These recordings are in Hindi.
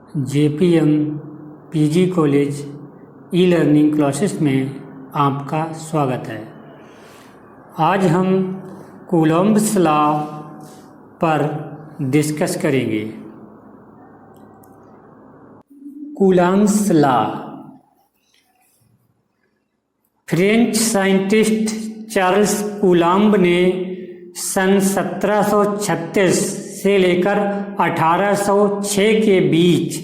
JPM PG college e learning classes में आपका स्वागत है। आज हम कूलम्ब्स लॉ पर डिस्कस करेंगे। Coulomb's law French scientist Charles coulomb ने सन 1736 से लेकर 1806 के बीच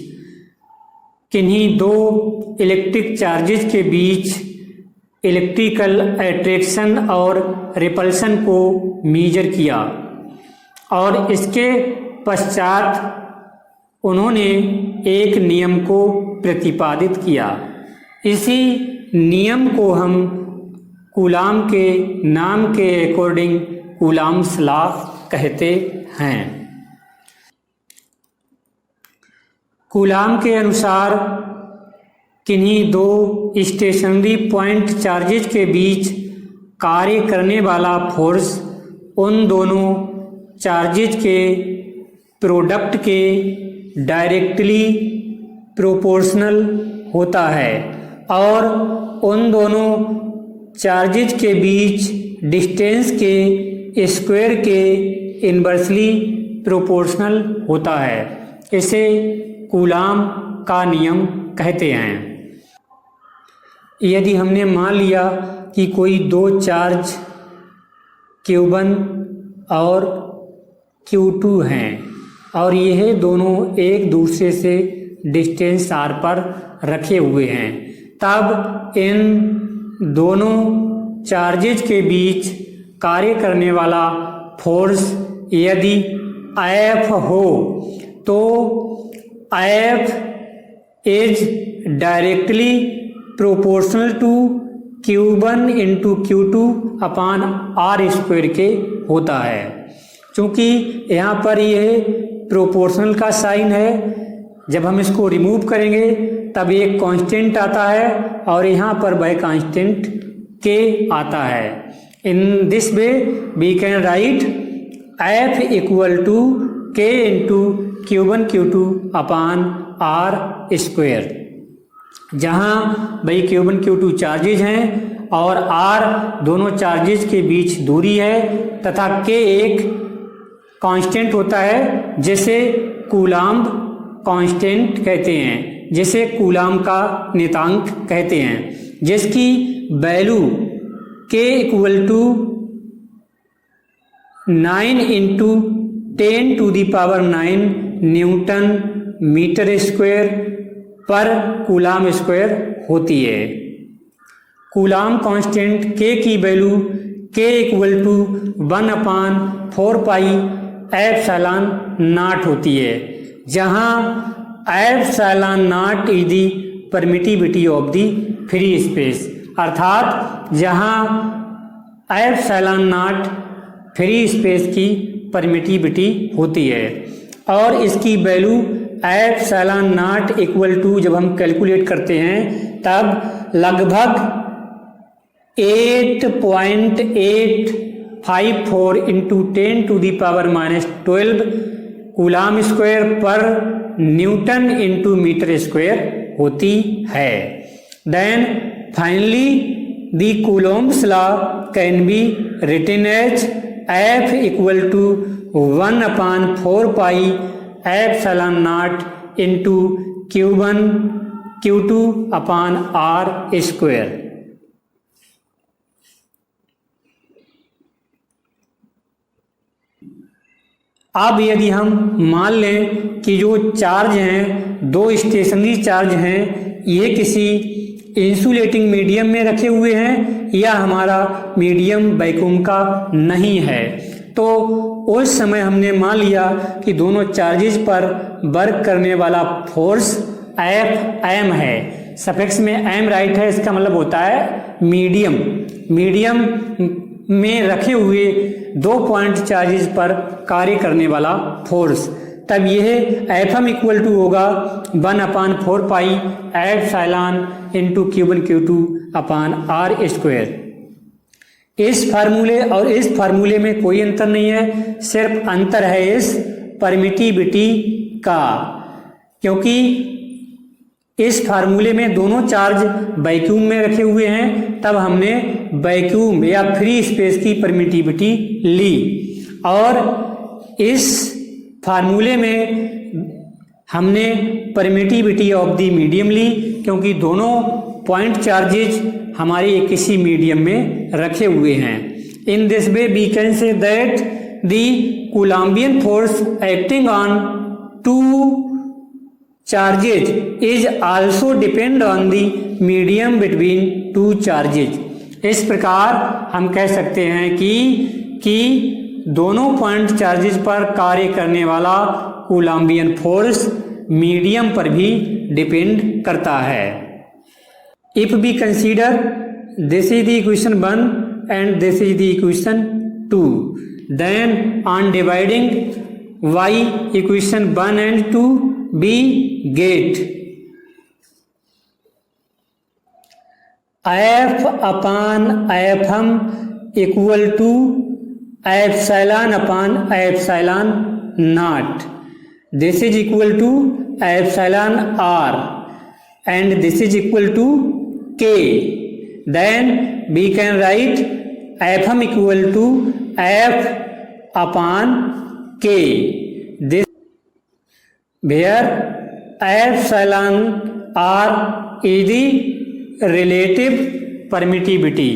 किन्हीं दो इलेक्ट्रिक चार्जेस के बीच इलेक्ट्रिकल अट्रैक्शन और रिपल्शन को मेजर किया और इसके पश्चात उन्होंने एक नियम को प्रतिपादित किया। इसी नियम को हम कूलम्ब के नाम के अकॉर्डिंग कूलम्ब्स लॉ कहते हैं। कूलम्ब के अनुसार किन्हीं दो स्टेशनरी पॉइंट चार्जेज के बीच कार्य करने वाला फोर्स उन दोनों चार्जेज के प्रोडक्ट के डायरेक्टली प्रोपोर्शनल होता है और उन दोनों चार्जेज के बीच डिस्टेंस के स्क्वायर के इन्वर्सली प्रोपोर्शनल होता है। इसे कूलम्ब का नियम कहते हैं। यदि हमने मान लिया कि कोई दो चार्ज Q1 और Q2 हैं और यह दोनों एक दूसरे से डिस्टेंस r पर रखे हुए हैं, तब इन दोनों चार्जेज के बीच कार्य करने वाला फोर्स यदि F हो तो F is directly proportional to Q1 into Q2 upon R square के होता है। चूँकि यहाँ पर यह प्रोपोर्शनल का साइन है, जब हम इसको रिमूव करेंगे तब एक कांस्टेंट आता है और यहाँ पर वह कांस्टेंट K आता है। In this way we can write F equal to K into Q1 Q2 upon R square, जहाँ भाई Q1 Q2 चार्जेज हैं और R दोनों चार्जेज के बीच दूरी है तथा K एक कांस्टेंट होता है जिसे कूलम्ब कांस्टेंट कहते हैं, जिसे कूलम्ब का नियतांक कहते हैं, जिसकी value K equal to 9 into 10 to the power 9 newton metre square पर कूलम्ब स्क्वायर होती है। कूलम्ब कांस्टेंट K की value K equal to 1 upon 4 pi epsilon naught होती है, जहाँ epsilon naught is the permittivity of the free space, अर्थात जहाँ एप्सिलॉन नॉट फ्री स्पेस की परमिटिविटी होती है और इसकी value epsilon naught equal to जब हम कैलकुलेट करते हैं तब लगभग 8.854 into 10 to the power -12 coulomb square पर न्यूटन इंटू मीटर स्क्वायर होती है। Then finally the coulomb's law can be written as F equal to 1 upon 4 pi epsilon naught into Q1 Q2 upon R square. अब यदि हम मान लें कि जो चार्ज हैं, दो स्टेशनरी चार्ज हैं, ये किसी इंसुलेटिंग मीडियम में रखे हुए हैं या हमारा मीडियम वैक्यूम का नहीं है, तो उस समय हमने मान लिया कि दोनों चार्जेस पर वर्क करने वाला फोर्स Fm है। सफिक्स में m राइट है, इसका मतलब होता है मीडियम में रखे हुए दो पॉइंट चार्जेस पर कार्य करने वाला फोर्स, तब यह Fm इक्वल टू होगा 1 upon 4 pi epsilon into Q1 Q2 upon R square. इस फार्मूले और इस फार्मूले में कोई अंतर नहीं है, सिर्फ अंतर है इस परमिटिविटी का क्योंकि इस फार्मूले में दोनों चार्ज वैक्यूम में रखे हुए हैं, तब हमने वैक्यूम या फ्री स्पेस की परमिटिविटी ली। और इस फार्मूले में हमने परमिटिविटी ऑफ द मीडियम ली, क्योंकि दोनों पॉइंट चार्जेज हमारे किसी मीडियम में रखे हुए हैं। In this way we can say that the Coulombian force acting on two charges is also depend on the medium between two charges. इस प्रकार हम कह सकते हैं कि दोनों पॉइंट चार्जेज पर कार्य करने वाला कूलम्बियन फोर्स मीडियम पर भी डिपेंड करता है। If we consider this is the equation 1 and this is the equation 2, then on dividing y equation 1 and 2 we get f upon fm equal to epsilon upon epsilon naught. This is equal to epsilon r and this is equal to k. Then we can write fm equal to f upon k. This where epsilon r is the relative permittivity